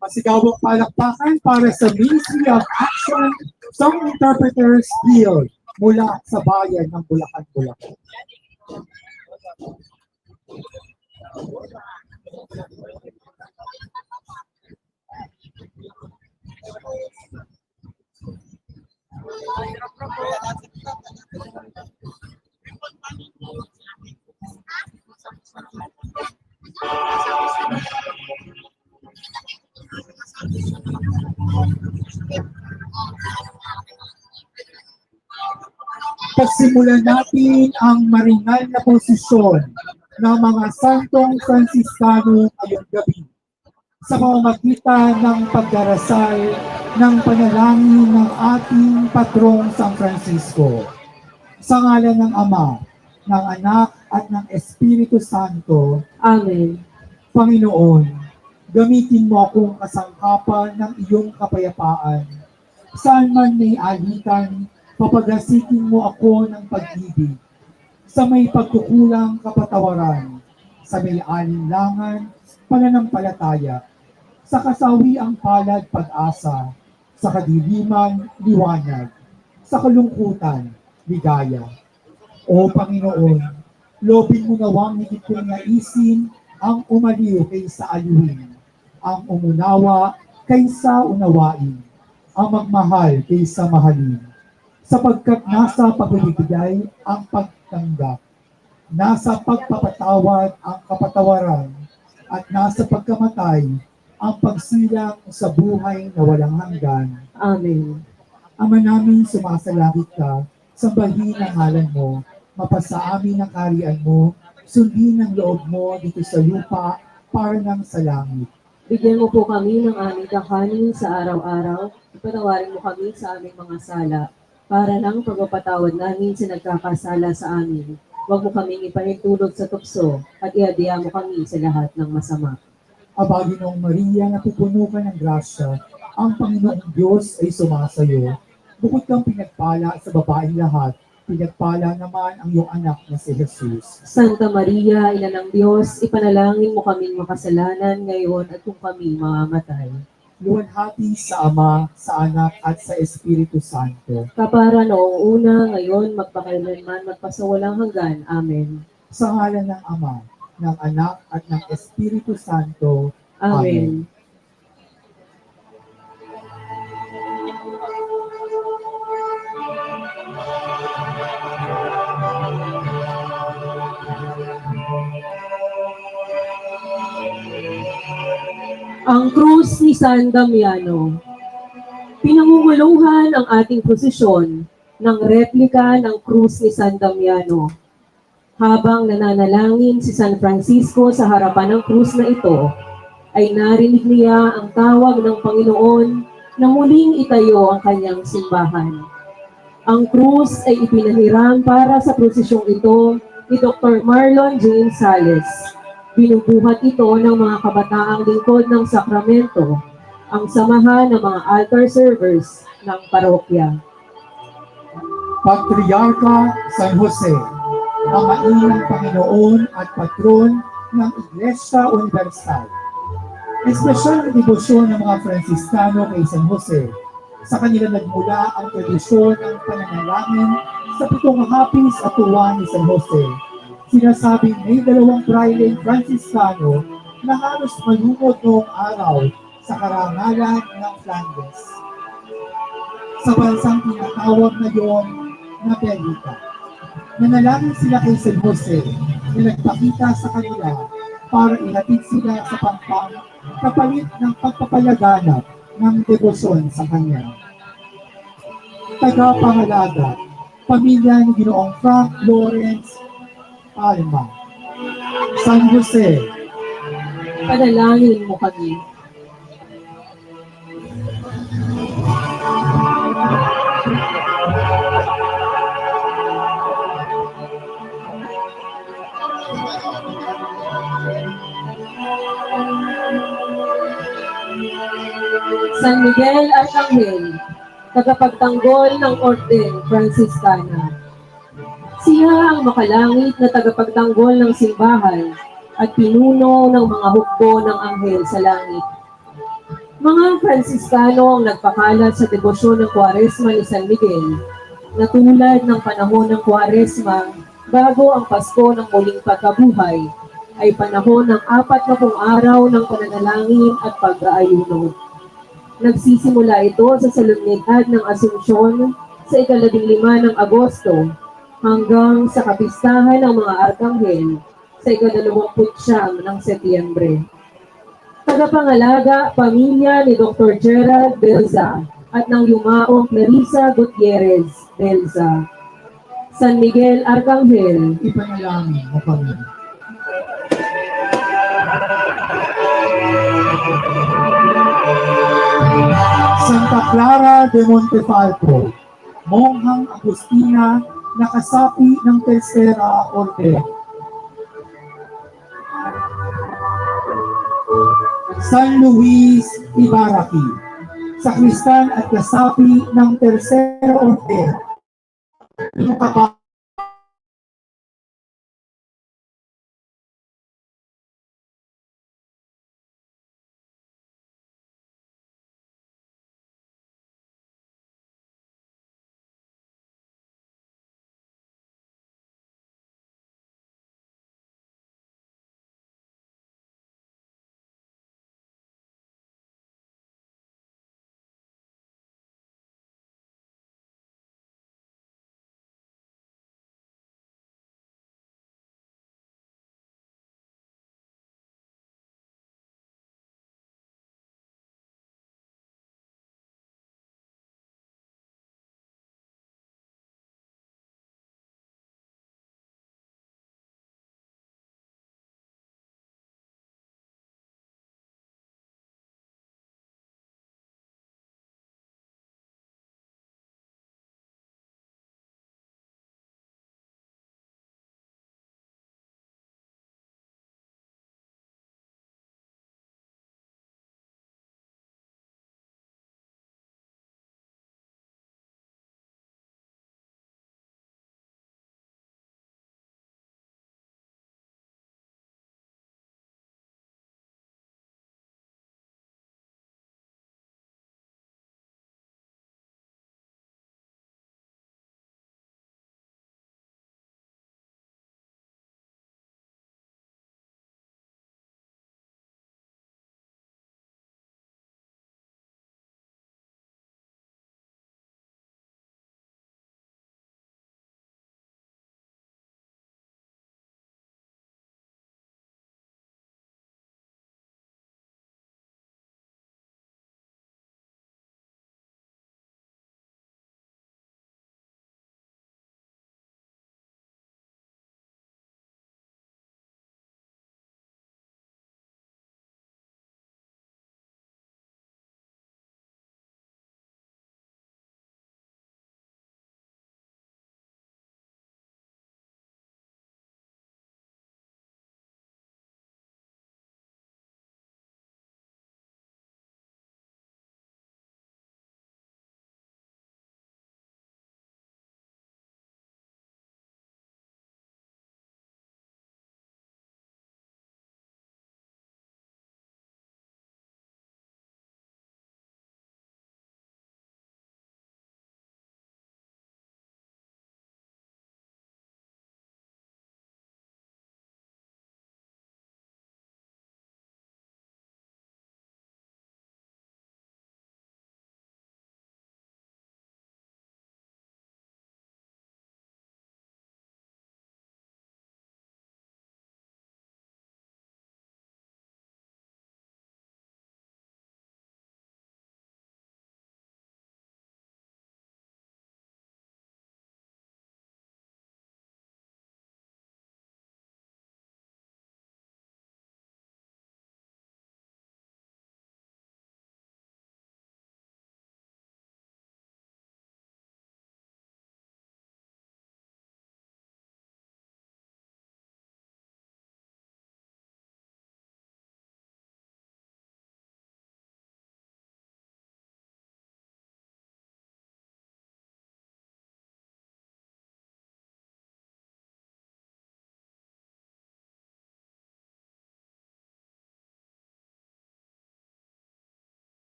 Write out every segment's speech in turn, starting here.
Masigawang palakpakan para sa Ministry of Action Song Interpreters Guild mula sa bayan ng Bulacan, Bulacan. Pagsimulan natin ang maringal na posisyon ng mga Santong Franciscano ngayong gabi sa pamamagitan ng pagdarasal ng panalangin ng ating patrong San Francisco. Sa ngalan ng Ama, ng Anak at ng Espiritu Santo. Amen. Panginoon, gamitin mo akong kasangkapan ng iyong kapayapaan. Saan man may alitan, papagasitin mo ako ng pag-ibig. Sa may pagkukulang, kapatawaran. Sa may alinlangan, pananampalataya. Sa kasawiang palad, pag-asa. Sa kadiliman, liwanag. Sa kalungkutan, ligaya. O Panginoon, lobin mo nawang higit kong naisin ang umaliw kaysa aliwin, ang umunawa kaysa unawain, ang magmahal kaysa mahalin. Sapagkat nasa pagbibigay ang pagtanggap, nasa pagpapatawad ang kapatawaran, at nasa pagkamatay ang pagsilang sa buhay na walang hanggan. Amen. Ama namin, sumasalangit ka, sambahin ang ngalan mo, mapasa amin ang kaharian mo, sundin ang loob mo dito sa lupa para nang sa langit. Bigyan mo po kami ng aming kakanin sa araw-araw. Ipatawarin mo kami sa aming mga sala para nang pagpapatawad namin sa nagkakasala sa amin. Huwag mo kaming ipanintulog sa tukso at iadya mo kami sa lahat ng masama. Aba, Ginoong Maria, napupuno ka ng grasya, ang Panginoong Diyos ay sumasayo. Bukod kang pinagpala sa babaeng lahat, pinagpala naman ang iyong anak na si Jesus. Santa Maria, Ina ng Diyos, ipanalangin mo kaming makasalanan ngayon at kung kami mamamatay. Luwalhati sa Ama, sa Anak at sa Espiritu Santo. Kapara noong una, ngayon, magpakailanman, magpasawalang hanggan. Amen. Sa ngalan ng Ama, ng Anak at ng Espiritu Santo. Amen. Ang krus ni San Damiano. Pinangungulungan ang ating prosesyon ng replika ng krus ni San Damiano. Habang nananalangin si San Francisco sa harapan ng krus na ito, ay narinig niya ang tawag ng Panginoon na muling itayo ang kanyang simbahan. Ang krus ay ipinahiram para sa prosesyong ito ni Dr. Marlon James Sales. Binubuhat ito ng mga kabataang lingkod ng sakramento, ang samahan ng mga altar servers ng parokya. Patriarka San Jose, amain ng Panginoon at patron ng Iglesia Universal. Espesyal na debosyon ng mga Franciscano kay San Jose. Sa kanila nagmula ang tradisyon ng pananalangin sa pitong hapis at tuwa ni San Jose. Sinasabing may dalawang praile Franciscano na halos malunod noong araw sa karangalan ng Flanders. Sa bansang tinatawag ngayon na Belgica. Nanalangin sila kay San Jose na nagpakita sa kanila para ihatid sila sa pampang kapalit ng pagpapalaganap ng debosyon sa kanya. Tagapangalaga, pamilya ni Ginoong Frank Lawrence Palma. San Jose, Panalangin mo kami. San Miguel Arcangel, tagapagtanggol ng Orden Franciscana. Siya ang makalangit na tagapagtanggol ng simbahan at pinuno ng mga hukbo ng anghel sa langit. Mga Franciscano ang nagpakalat sa debosyon ng Kwaresma ni San Miguel na tulad ng panahon ng Kwaresma bago ang Pasko ng muling pagkabuhay ay panahon ng 40 araw ng pananalangin at pag-aayuno. Nagsisimula ito sa solemnidad ng Asunsyon sa ika-15 ng Agosto hanggang sa kapistahan ng mga Arkanghel sa ika-29 ng Setyembre. Tagapangalaga, pamilya ni Dr. Gerald Belza at ng yumaong Clarissa Gutierrez Belza. San Miguel Arcangel, ipanalangin mo kami. Santa Clara de Montefalco, monghang Agustina na kasapi ng Tercera Orden. San Luis Ibaraki, sakristan at kasapi ng Tercera Orden.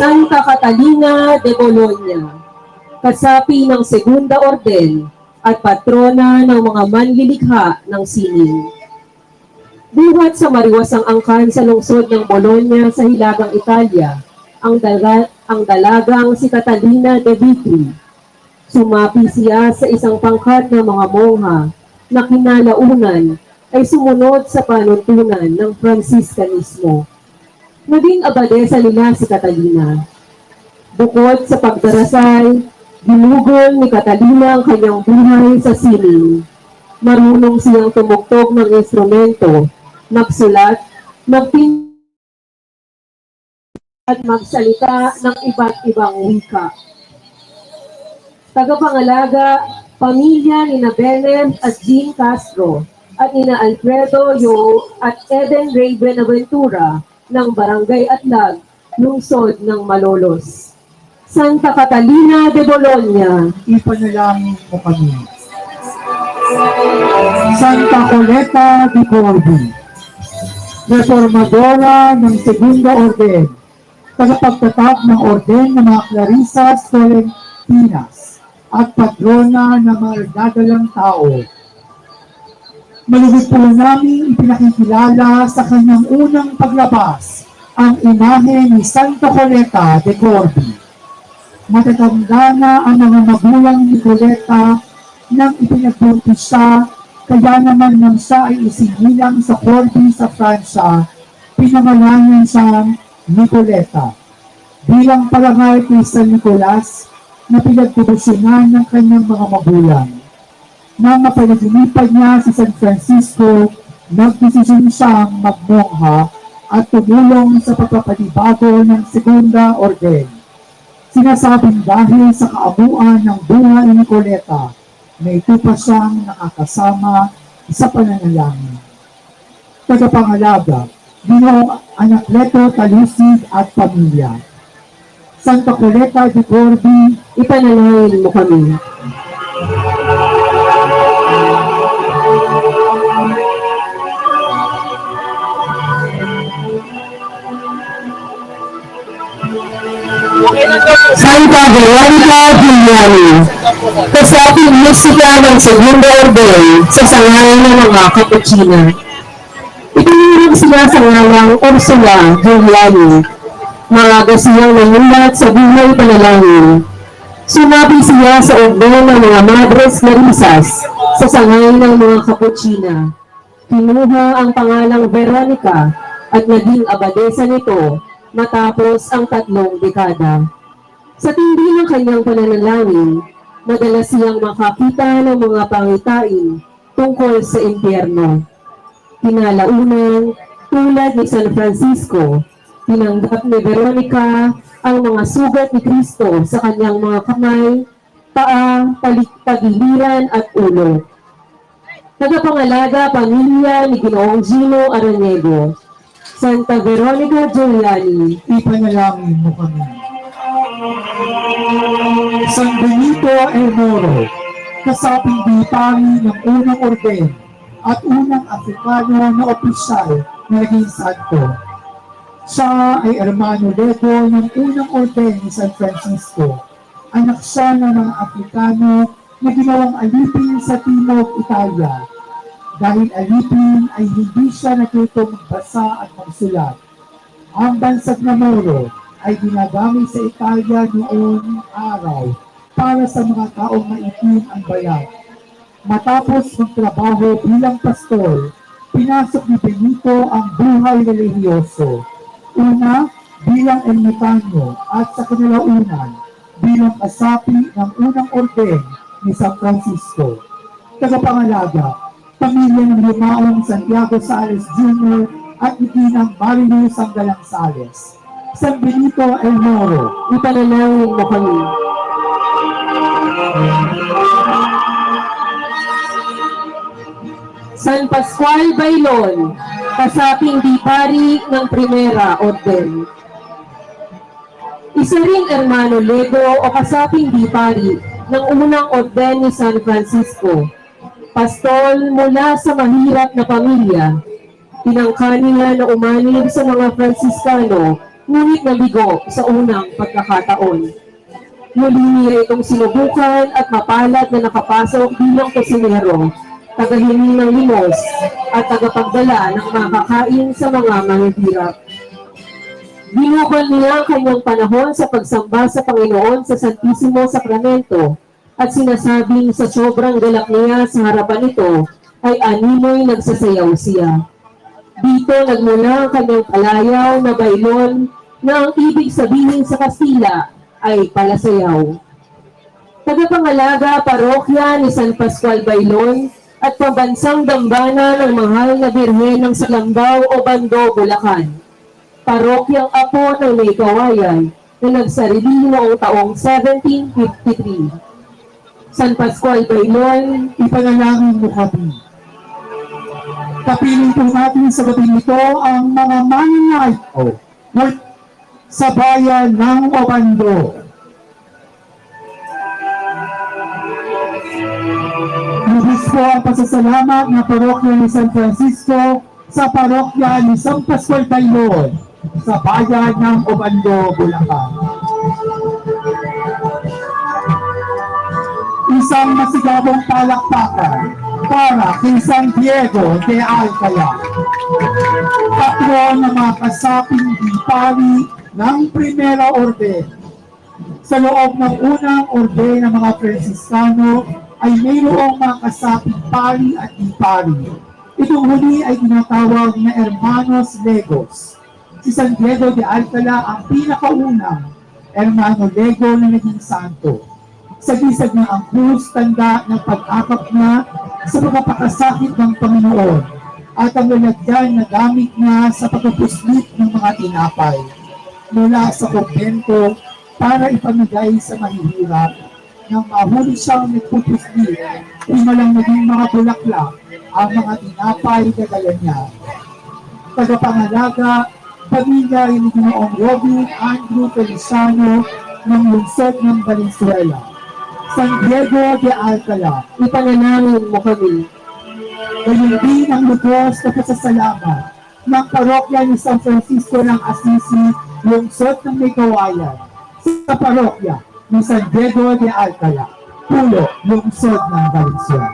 Santa Catalina de Bologna, kasapi ng Segunda Orden at patrona ng mga manlilikha ng sining. Buhat sa mariwasang angkan sa lungsod ng Bologna sa Hilagang Italia, ang dalagang si Catalina de Vitri. Sumapi siya sa isang pangkat ng mga mongha na kinalaunan ay sumunod sa panuntunan ng Fransiskanismo. Naging abadesa nila si Catalina. Bukod sa pagdarasal, ginugol ni Catalina ang kanyang buhay sa sining. Marunong siyang tumugtog ng instrumento, magsulat, magpinta at magsalita ng iba't ibang wika. Tagapangalaga, pamilya ni Benem at Jean Castro at nina Alfredo Yo at Eden Ray Buenaventura ng Barangay Atlag, lungsod ng Malolos. Santa Catalina de Bologna, Ipanalangin mo kami. Santa Coleta de Corbi, reformadora ng Segunda Orden, tagapagtatag ng Orden ng mga Clarisas Tolentinas at patrona ng mga dadalang tao. Malugod po namin ipinakikilala sa kanyang unang paglabas ang imahe ni Santa Coleta de Corbi. Matatanda na ang mga magulang ni Coleta nang ipinagpunto siya, kaya naman nang siya ay isinilang sa Corbi sa Pransya, pinangalanan siyang Nicoleta. Bilang parangal kay San Nicolas na pinagtubusyonan ng kanyang mga magulang. Nang mapanaginipan niya si San Francisco, nagdesisyon siyang magmongha at tumulong sa pagpapanibago ng Segunda Orden. Sinasabing dahil sa kaabuan ng buhay ni Nicoleta, na ito pa siyang nakakasama sa pananalangin. Tagapangalaga, Ginoong Anacleto Talusid at pamilya. Santa Coleta de Corbi, ipanalangin mo kami. Santa Veronica Giuliani, kasaping musika ng Segunda Orden sa sangalan ng mga Kapuchina. Itinuring sila sa ngawang Ursula Giuliani, maaga siyang namulat sa buhay panalangin. Sumabi siya sa orden ng mga Madres Clarisas sa sangay ng mga Kapuchina. Kinuha ang pangalang Veronica at naging abadesa nito matapos ang 3 dekada. Sa tindi ng kanyang pananalangin, madalas siyang makakita ng mga pangitain tungkol sa impyerno. Kinalaunan, tulad ni San Francisco, tinanggap ni Veronica ang mga sugat ni Kristo sa kanyang mga kamay, paa, tagiliran at ulo. Tagapangalaga pamilya ni Ginoong Gino Araniego, Santa Veronica Giuliani, ipanalangin mo kami. San Benito El Moro, kasaping bipari ng unang orden at unang Afrikano na opisyal na naging santo. Siya ay hermano lego ng unang orden ni San Francisco. Anak siya ng mga Afrikano na ginawang alipin sa Timog Italia. Dahil alipin ay hindi siya natutong magbasa at magsulat. Ang bansag na Moro ay ginagamit sa Italia noong araw para sa mga taong maitim ang bayan. Matapos magtrabaho bilang pastor, pinasok ni Benito ang buhay religyoso. Una, bilang ermitanyo at sa kinalaunan, bilang kasapi ng unang orden ni San Francisco. Tagapangalaga, pamilya ng Lumaong Santiago Sales Jr. at itinang Marilu Sanggalang Sales. San Benito El Moro, ipanalangin mo kami. San Pascual Bailon, kasaping dipari ng Primera Orden. Isa ring hermano lego o kasaping dipari ng unang orden ni San Francisco. Pastol mula sa mahirap na pamilya, Tinangka niya na umanib sa mga Fransiskano, ngunit nabigo sa unang pagkakataon. Muli niya itong sinubukan at mapalad na nakapasok bilang kusinero, tagahiling ng limos, at tagapagdala ng makakain sa mga manghihirap. Binukal niya ang kanyang panahon sa pagsamba sa Panginoon sa Santisimo Sakramento at sinasabing sa sobrang galak niya sa harapan nito ay animoy nagsasayaw siya. Dito nagmula ang kanyang palayaw na baylon na ang ibig sabihin sa Kastila ay palasayaw. Tagapangalaga parokya ni San Pascual Baylon at pambansang dambana ng mahal na Birhen ng Salambao o Bando, Bulacan. Parokyang apo ng May Kawayan na nagsarili noong taong 1753. San Pascual Baylon, Ipanalangin mo kami. Kapiling po natin sa gabi nito ang mga mananayo sa bayan ng Obando. Lubos po ang pasasalamat ng parokya ni San Francisco sa parokya ni San Pascual Baylon sa bayan ng Obando, Bulacan. Isang masigabong palakpakan para kay San Diego de Alcala, patron ng mga kasaping dipari ng Primera Orden. Sa loob ng unang orden ng mga Franciscano ay mayroong mga kasaping pari at dipari. Itong huli ay tinatawag na Hermanos Legos. Si San Diego de Alcala ang pinakaunang Hermano Lego na naging santo. Sagisag na ang krus, tanda ng pag-akap niya sa pagpapakasakit ng Panginoon at ang lalagyan na gamit niya sa pagpupuslit ng mga tinapay mula sa kumbento para ipamigay sa mahihirap. Nang mahuli siyang nagpupuslit, walang naging mga bulaklak ang mga tinapay na dala niya. Tagapangalaga, pamilya ni Ginoong Robin Andrew Feliciano ng lungsod ng Valenzuela. San Diego de Alcala, ipanalangin mo kami. gayon din ang lubos na pasasalamat ng parokya ni San Francisco ng Assisi, lungsod ng May Kawayan, sa parokya ni San Diego de Alcala, Pulo, lungsod ng Valenzuela.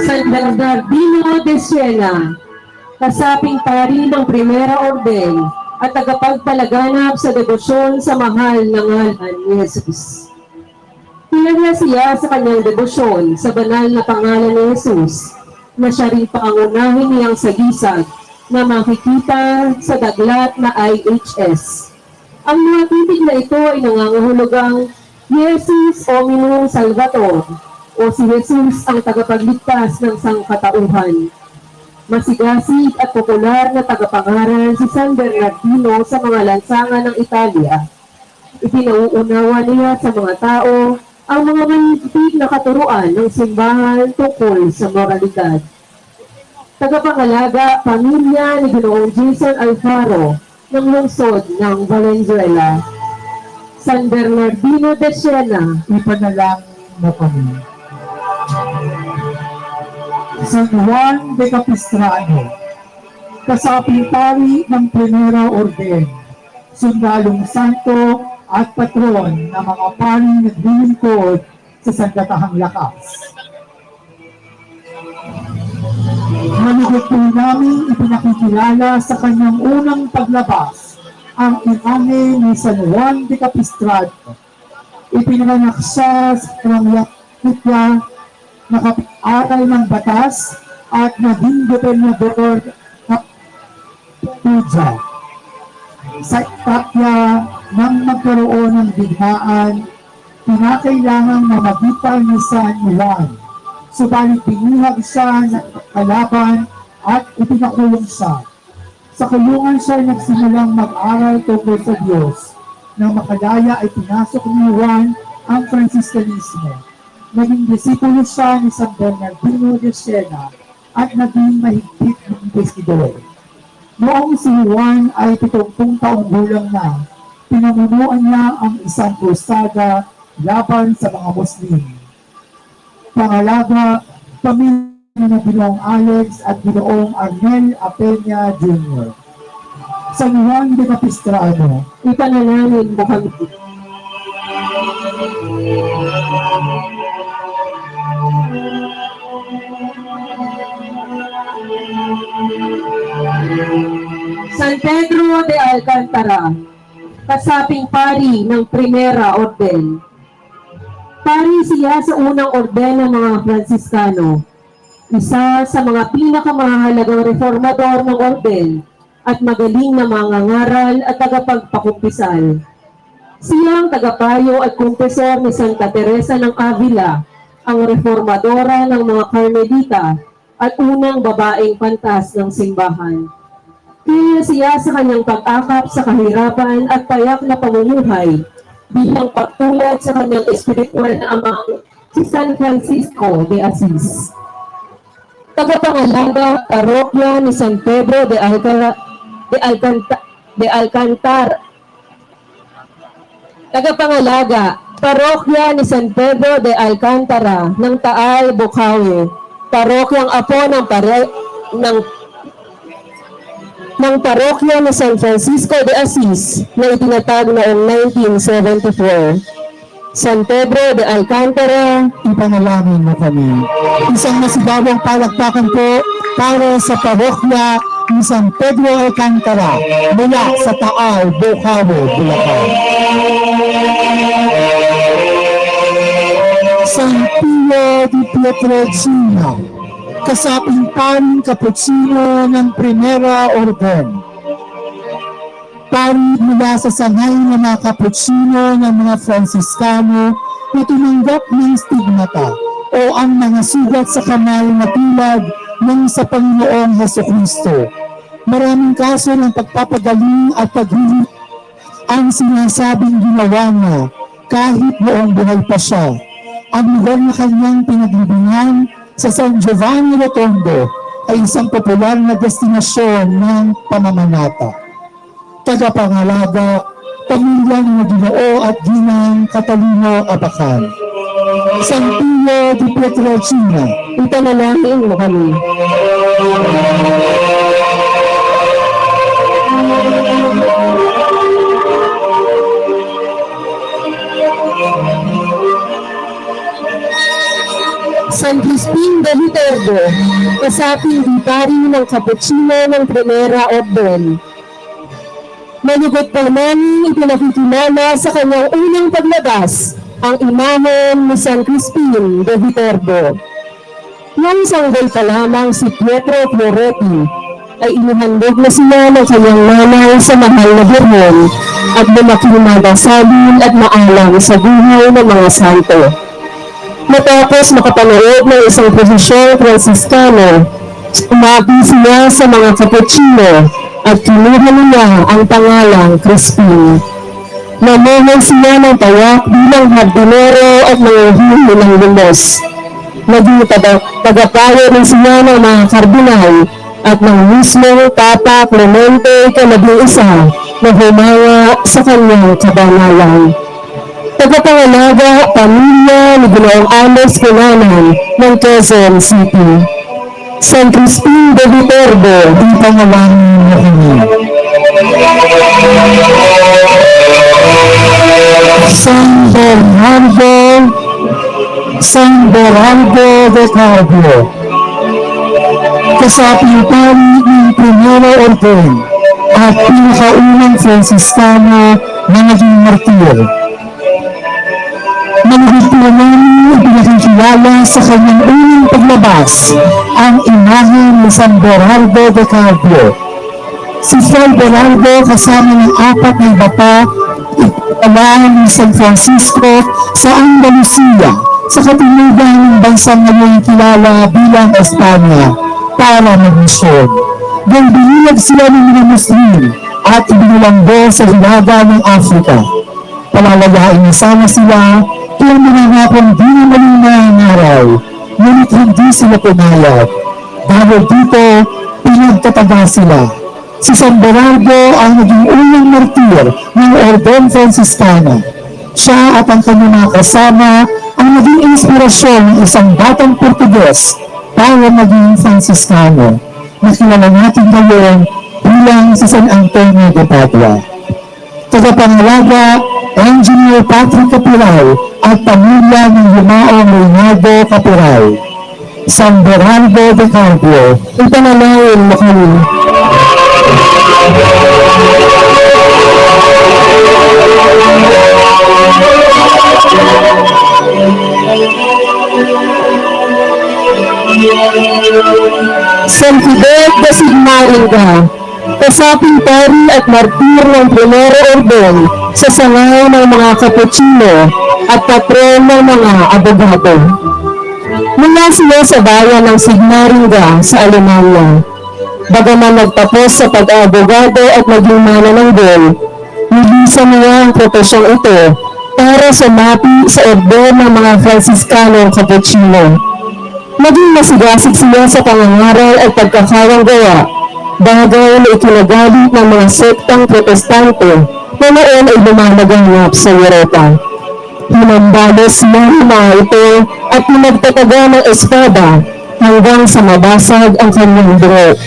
San Bernardino de Siena, kasaping pari ng Primera Orden at tagapagpalaganap sa debosyon sa mahal na ngalan ni Jesus. Kilala siya sa kanyang debosyon sa banal na pangalan ni Jesus, na siya rin pangunahin niyang sagisag na makikita sa daglat na IHS. Ang mga titig na ito ay nangangahulugang Jesus Hominum Salvator, o si Jesus ang tagapagligtas ng sangkatauhan. Masigasig at popular na tagapangaral si San Bernardino sa mga lansangan ng Italia. Ipinauunawa niya sa mga tao ang mga mahigpit na katuruan ng simbahan tungkol sa moralidad. Tagapangalaga, pamilya ni Ginoong Jason Alfaro ng lungsod ng Valenzuela. San Bernardino de Siena, Ipanalangin mo kami. San Juan de Capistrano, kasaping pari ng Primera Orden, sundalong santo at patron ng mga pari naglilingkod sa sandatahang lakas. Manigit po namin ipinakikilala sa kanyang unang paglabas ang imahe ni San Juan de Capistrano. Ipinanganak siya sa Ramyakutya, nakapag-aral ng batas at naging gobernador ng Puja. Sa Itakya, nang magkaroon ng digmaan, pinakailangan na magitan ni San Juan. Subalit binuhag siya ng kalaban at ipinakulong siya. Sa kulungan siya nagsimulang mag-aral tungkol sa Diyos. Nang makalaya ay pinasok ni Juan ang Franciscanismo. Naging disipulo siya ni San Bernardino de Siena at naging mahigpit ng investigador. Noong si Juan ay 70 taong gulang na, pinamunuan niya ang isang krusada laban sa mga Muslim. Pangalaga, pamilya ng Ginoong Alex at Ginoong Arnel Apenya Jr. San Juan de Capistrano, Ipanalangin mo kami. San Pedro de Alcantara, kasaping pari ng Primera Orden. Pari siya sa unang orden ng mga Fransiskano, isa sa mga pinakamahalagang reformador ng orden at magaling na mangangaral at tagapagpakumpisal. Siyang tagapayo at kumpesor ni Santa Teresa ng Avila, ang reformadora ng mga Carmelita at unang babaeng pantas ng simbahan. Kaya siya sa kanyang pag-akap sa kahirapan at payak na pamumuhay bilang pagtulad sa kanyang espiritual na amang si San Francisco de Assis. Tagapangalaga, parokya ni San Pedro de Alcantar. Tagapangalaga, parokya ni San Pedro de Alcantara ng Taal, Bukawi. Parokyang apo ng parokya ni San Francisco de Assis na itinatag noong 1974. San Pedro de Alcantara, ipanalangin mo kami. Isang masigawang palakpakan po para sa parokya ni San Pedro Alcantara mula sa Taal, Bukawi, Bulacan. San Pio di Pietrelcina, kasaping paring kaputsino ng Primera Orden. Pari mula sa sangay ng mga kaputsino ng mga Fransiskano na tumanggap ng stigmata o ang mga sugat sa kamay na tulad ng sa Panginoong Hesukristo. Maraming kaso ng pagpapagaling at paghihip ang sinasabing ginawa niya kahit noong buhay pa siya. Ang lugar na kanyang pinaglibingan sa San Giovanni Rotondo ay isang popular na destinasyon ng pamamanata. Tagapangalaga, pamilya ng Ginoo at Ginang Catalino Abacan. San Pio di Pietrelcina, ipanalangin mo kami. San Crispin de Viterbo, kasaping dipari ng Kaputsino ng Primera Orden. Malugot po namin ipinakikilala sa kanyang unang paglabas ang imahen ni San Crispin de Viterbo. Nang sanggol pa lamang si Pietro Floretti, ay inihandog na sila ng kanyang nanay sa mahal na birhon at lumaking madasalin at maalang sa buhay ng mga santo. Matapos makapanood ng isang posisyong Fransiskano, umapi siya sa mga Capuchino at kinuha niya ang pangalang Crispin. Namuhay siya ng tayak bilang hardinero at nanguhuli ng lumos. Naging tagapayo rin siya ng mga kardinal at ng mismong Papa Clemente XI na humanga sa kanyang kabanalan. Tagapangalaga, pamilya ni Ginoong Alex Cunanan ng Quezon City. San Crispin de Viterbo, ipanalangin mo kami. San Bernardo de Carpio, kasaping pari ng Primera Orden at pinakaunang Fransiskano na naging martir. Manahit po namin pinakikilala sa kanyang unang paglabas ang imahen ni San Bernardo de Carpio. Si San Bernardo kasama ng apat na iba pa ipinalaman ni San Francisco sa Andalusia sa katimugan ng bansang ngayon kilala bilang Espanya para magmisyon. Doon binilag sila ng mga Muslim at ibinulanggo sa hilaga ng Afrika. Palalayain na sana sila kung manangakong di na maling nangangaral, ngunit hindi sila pumayag. Dahil dito, pinagtataga sila. Si San Bernardo ang naging unang martir ng Orden Franciscana. Siya at ang kanyang mga kasama ang naging inspirasyon ng isang batang Portuges para maging Franciscano na kilala natin ngayon bilang si San Antonio de Padua. Tagapangalaga, Engineer Patrick Capiral at pamilya ng Yumaong Reynaldo Capiral. San Bernardo de Carpio, ipanalangin mo kami. San Fidel de Sigmaringa, kasaping pari at martir ng Primero Orden sa sangay ng mga Kapuchino at patron ng mga abogado. Mula sila sa bayan ng Sigmaringa sa Alemanya. Bagaman nagtapos sa pag-aabogado at naging manananggol, nilisan niya ang profesyong ito para sumapi sa orden ng mga Franciscanong Kapuchino. Naging masigasig sila sa pangangaral at pagkakawang-gawa, bagay na ikinagalit ng mga sektang protestante na noon ay lumalaganap sa Europa. Hinambalos niya ang mga ito at pinagtataga ng espada hanggang sa mabasag ang kanyang dugo.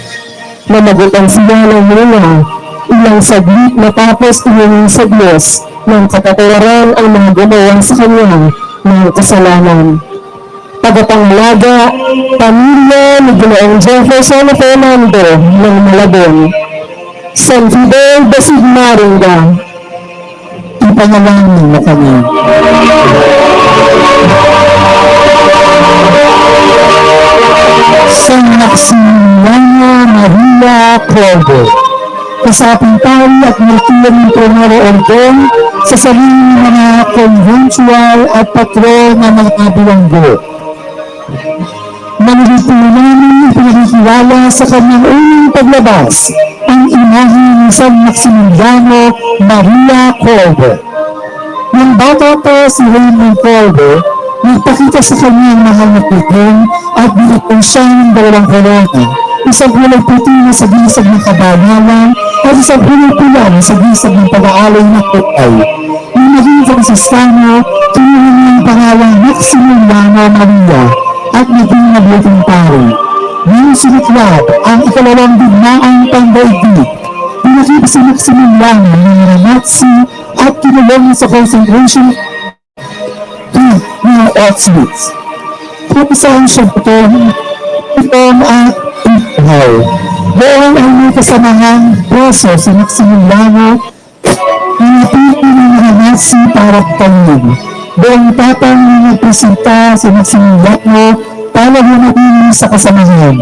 Namagutan sila ng muna, ilang saglit matapos tumingin sa Diyos ng katatawaran ang mga gumawa sa kanyang mga kasalanan. Tagapangalaga, pamilya ni Ginoong Jefferson Fernando ng Malabon. San Fidel de Sigmaringa, Ipanalangin mo kami. San Maximiliano Maria Colbe, kasaping pari at martir ng Primero Orden sa sariling mga conventual at patron ng mga bilanggo. Manilito namin ipinakikiwala sa kanyang unang paglabas ang imahe ni San Maximiliano Maria Colbe. Nang bata pa si Raymond Colbe, nagpakita sa kanyang mahal na puting at binigyan siya ng dalawang korona, isang kulay puti na sa gisag ng kabanalan at isang kulay pula na sa gisag ng pag-aalay na kutay. Nang naging Franciscano, kinuha niya ang pangalang Maximiliano Maria at naging mabuting pari. Nang siniklab ang ikalawang digmaang pangdaigdig, pinakita si Maximiliano ng mga Nazi at kinulong sa concentration camp ng Auschwitz. Kapisahan siya itom at ihaw. Doon ang may kasamahang preso si Maximiliano pinapili ng mga Nazi para pangin. Doon tatang nagpresenta si Maximiliano para humatin sa kasamahan.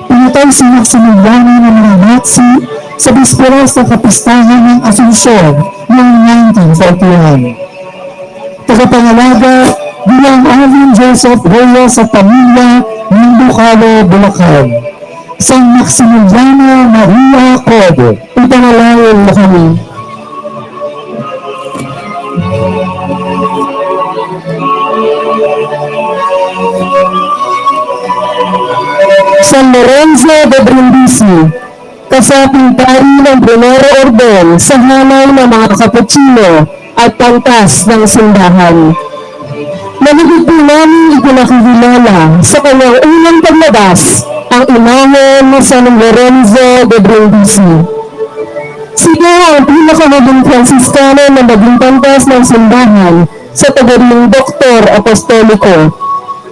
Pinatay si Maximiliano ng mga Nazi sa bisperas ng kapistahan ng Asunsyon noong 1941. Tagapangalaga bilang Alvin Joseph Reyes at pamilya ng Bukalo, Bulacan. San Maximiliano Maria Colbe, ipanalangin mo kami. San Lorenzo de Brindisi, kasaping pari ng Primero Orden sa hanay ng mga Kapuchino at pantas ng simbahan. Nalugod po namin ipinakikilala sa kanyang unang paglabas ang imahe ni San Lorenzo de Brindisi. Sino ang pinakamuling Franciscano na naging pantas ng simbahan sa tagaring Doktor Apostoliko.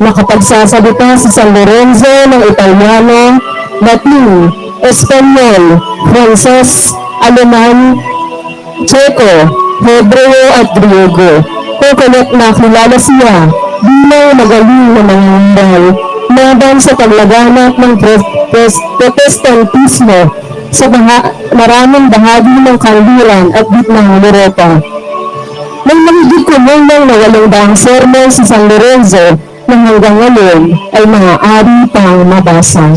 Nakapagsasalita si San Lorenzo ng Italiano, Latin, Espanyol, Frances, Aleman, Tseko, Hebreo at Griego. Kung kaya't nakilala siya bilang magaling na mangyayari laban sa paglaganap ng Protestantismo sa maraming bahagi ng kanluran at gitnang Europa. Nang mahigit ko nang nawalong daang sermon si San Lorenzo na hanggang ngayon ay maaari pang mabasa.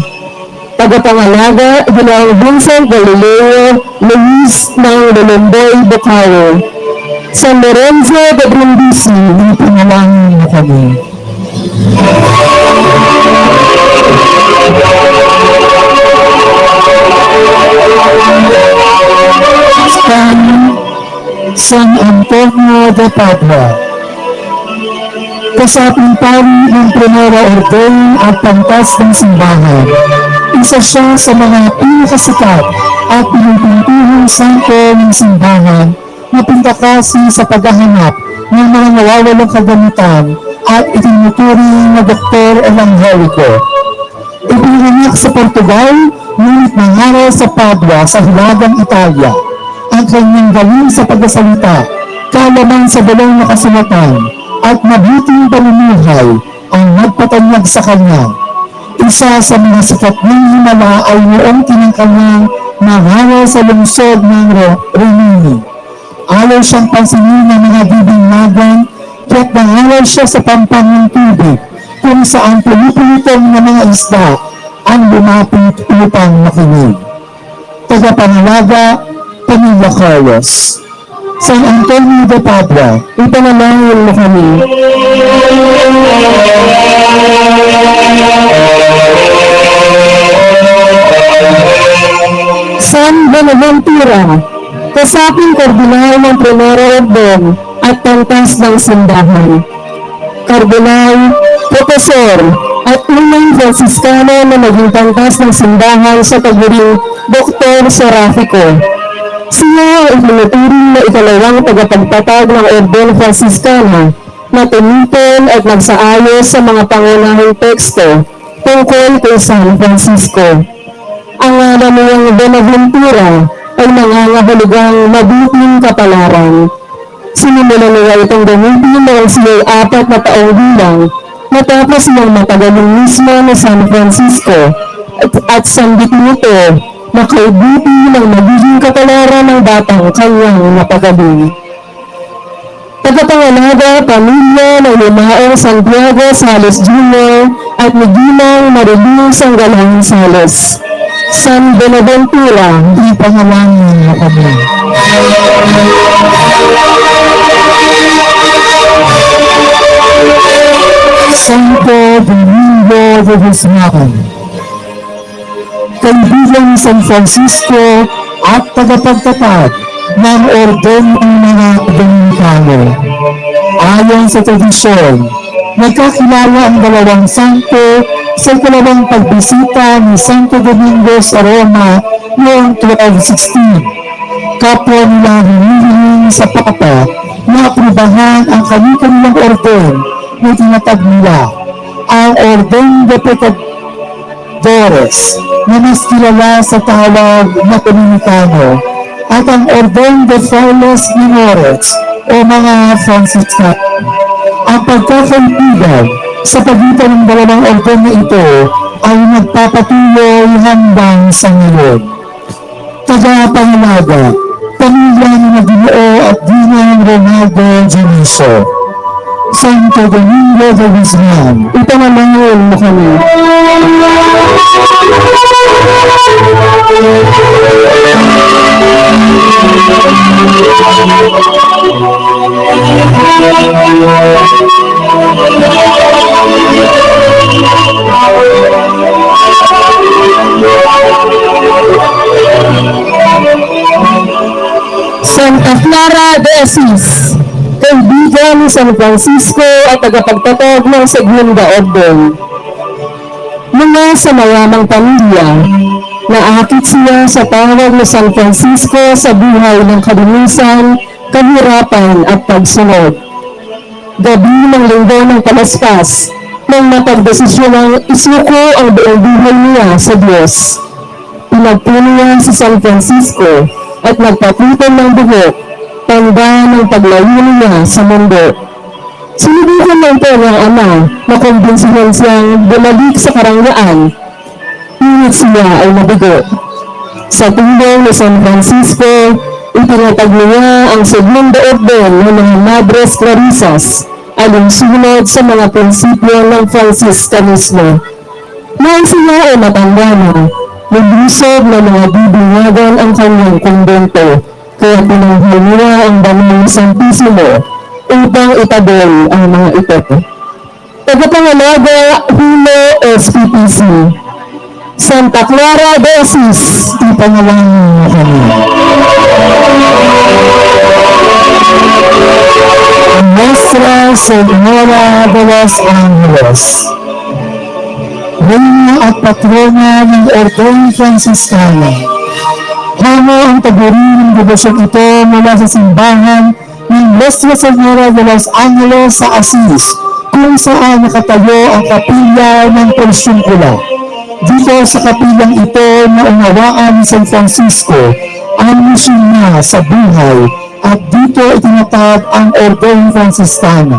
Tagapangalaga, Ginoong Vincent Galileo Luis ng Lolomboy, Bocaro. San Lorenzo de Brindisi, ipanalangin mo kami. San Antonio Antonio de Padua. Kasaping pari ng Primera Orden at Pantas ng Simbahan. Isa siya sa mga pinakasikat at pinipintuhong santo ng simbahan na pindakasi sa paghahanap ng mga nawawalang kagamitan at itinuturing na doktor ebangheliko. Ipinanganak sa Portugal, ngunit nangaral sa Padua sa Hilagang Italia. Ang kanyang galing sa pagsasalita, kaalaman sa dalawang na kasulatan, at mabuting pamumuhay ang nagpatanyag sa kanya. Isa sa mga sikat ng himala ay noong tinangkanyang nangaral sa lungsod ng Rimini. Ayaw siyang pansinin ng mga bibinyagan, kaya't nangaral siya sa pampang ng tubig, kung saan pulipulitong na mga isda ang lumapit upang makinig. Tagapangalaga, Pamilya Carlos. San Antonio de Padua, ipanalangin mo kami. San Bonaventura, kasaping kardinal ng Primera Orden at Pantas ng Simbahan. Kardinal, profesor, at unang Fransiskano na naging Pantas ng Simbahan sa paguring Dr. Seraphico. Siya ay tinuturing na ikalawang tagapagtatag ng Orden Fransiskano na tumipon at nagsaayos sa mga pangunahing teksto tungkol kay San Francisco. Ang ngalan niyang Bonaventura ay nangangahulugang mabuting kapalaran. Sinimulan niya itong gamitin noong siya'y 4 na taong bilang matapos niyang matagaling mismo ni San Francisco at sambit nito na kaibuti ng magiging kapalaran ng batang kanyang napagaling. Tagapangalaga, pamilya ng Yumaong Santiago Sales Jr. at Medinang Marilu Sanggalang Sales. San Bonaventura, Ipanalangin mo kami. Santo Domingo de Guzman, kaibigan ni San Francisco at tagapagtatag ng Orden ng mga Dominikano. Ayon sa tradisyon, nagkakilala ang dalawang santo sa ikalawang pagbisita ni Santo Domingo sa Roma noong 1216. Kapwa nila hinihiling sa Papa na aprobahan ang kanilang orden na tinatag nila, ang Orden de Pecadores, na mas kilala sa tawag na Dominikano, at ang Orden de Frailes Menores o mga Franciscan. Ang pagkakaibigan sa pagitan ng dalawang orden na ito ay nagpapatuloy hanggang sa ngayon. Tagapangalaga, pamilya ni Ginoo at Ginang Ronaldo Janiso. Santo Domingo de Guzman, ipanalangin mo kami. Santa Clara de Assis, kaibigan ni San Francisco at tagapagtatag ng Segunda Orden. Mula sa mayamang pamilya, naakit siya sa tawag ni San Francisco sa buhay ng kalinisan, kahirapan at pagsunod. Gabi ng linggo ng palaspas, nang napagdesisyonang isuko ang buong buhay niya sa Diyos. Pinagpuno niya si San Francisco at nagpaputan ng buhok, tanda ng paglayo niya sa mundo. Sinubukan ng kanyang ama na kumbinsihan siyang bumalik sa karangyaan, ngunit siya ay nabigo. Sa tulong ni San Francisco, itinatag niya ang Segunda Orden ng mga Madres Clarisas, alinsunod sa mga prinsipyo ng Franciscanismo. Nang siya ay matanda na, naglusob na mga bibinyagan ang kanyang kumbento, kaya pinanghal niya ang banal na Santisimo upang itabol ang mga ito. Tagapangalaga, Hulo SPPC. Santa Clara de Asis, ipanalangin mo kami. Nuestra Señora de los Angeles, Reina at Patrona ng Ordeng Franciscano, kamo ang tagurin ng debosyon ito mula sa simbahan ng Nuestra Señora de los Angeles sa Asis, kung saan nakatayo ang kapilya ng Porsyunkula. Dito sa kapilang ito na unawaan ni San Francisco ang misyon niya sa buhay at dito itinatag ang Ordeng Franciscano.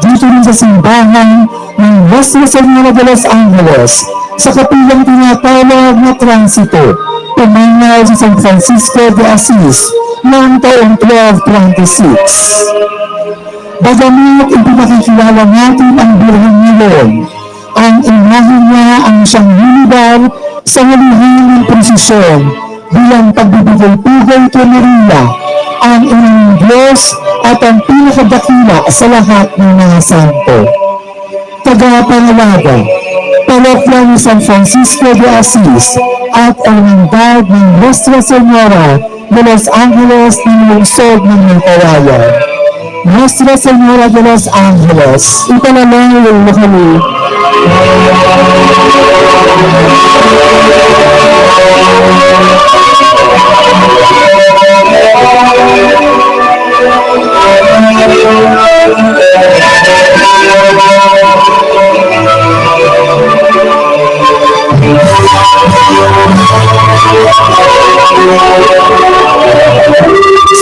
Dito rin sa simbahan ng Nuestra Señora de los Angeles sa kapilang tinatawag na transito, pumangal si San Francisco de Asis noong taong 1226. Bagamit ipinakikilala natin ang Birhen ngayon, ang imahe niya ang siyang lumibar sa halihan ng prosesyon bilang pagbibigay-pugay kay Maria, ang inang Diyos at ang pinakadakila sa lahat ng mga santo. Tagapangalaga, parokya ni San Francisco de Asis at ang nandad ng Nuestra Señora de los Angeles ng lungsod ng Mantawayan. Nuestra Señora de los Angeles, ipanalangin mo kami.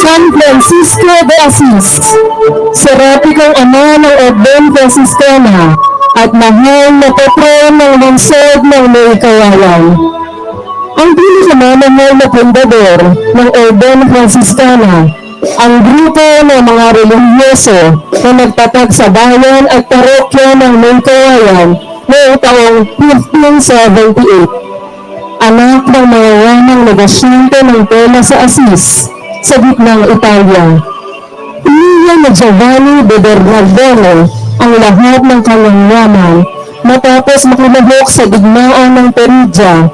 San Francisco de Asis, sarapi kang ama ng Ordeng Franciscana at mahal na patron ng lungsod ng Maykawayan. Ang pinakamamahal na fundador ng Ordeng Franciscana, ang grupo ng mga religyoso na nagtatag sa bayan at parokya ng Maykawayan noong taong 1578. Anak ng mayayanang negosyante ng tela sa Asis, sa gitnang Italia. Iniyan na Giovanni de Bernardino ang lahat ng kanyang yaman matapos makilahok sa digmaan ng Perugia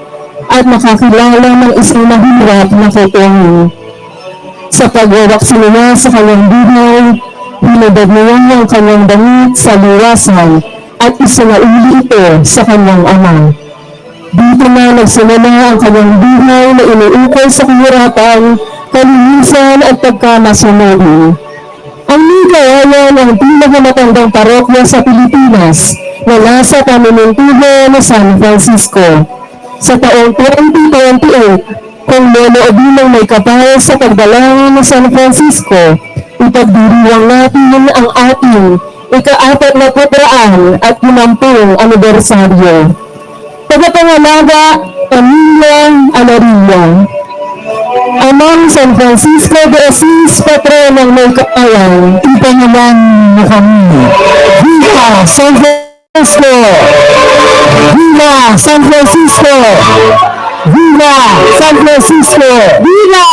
at makakilala ng isang mahirap na kotong. Sa pagwawaksin niya sa kanyang buhay, hinubad niya ang kanyang damit sa liwasan at isinauli ito sa kanyang ama. Dito na nagsimula ang kanyang buhay na iniukol sa kahirapan, kalinisan at pagkamasunod. Ang Maykawayan ang pinakamatandang parokya sa Pilipinas na nasa paminintuhan ni San Francisco. Sa taong 2028, kung loloobin ng may kapal sa pagdalangin ni San Francisco, ipagdiriwang natin ang ating ika-40 at 50 anibersaryo. Tagapangalaga, Pamilya Amarilla. Amang San Francisco de Asis, patron ng Maykawayan, ipanalangin mo kami. Viva San Francisco! Viva San Francisco! Viva San Francisco! Viva!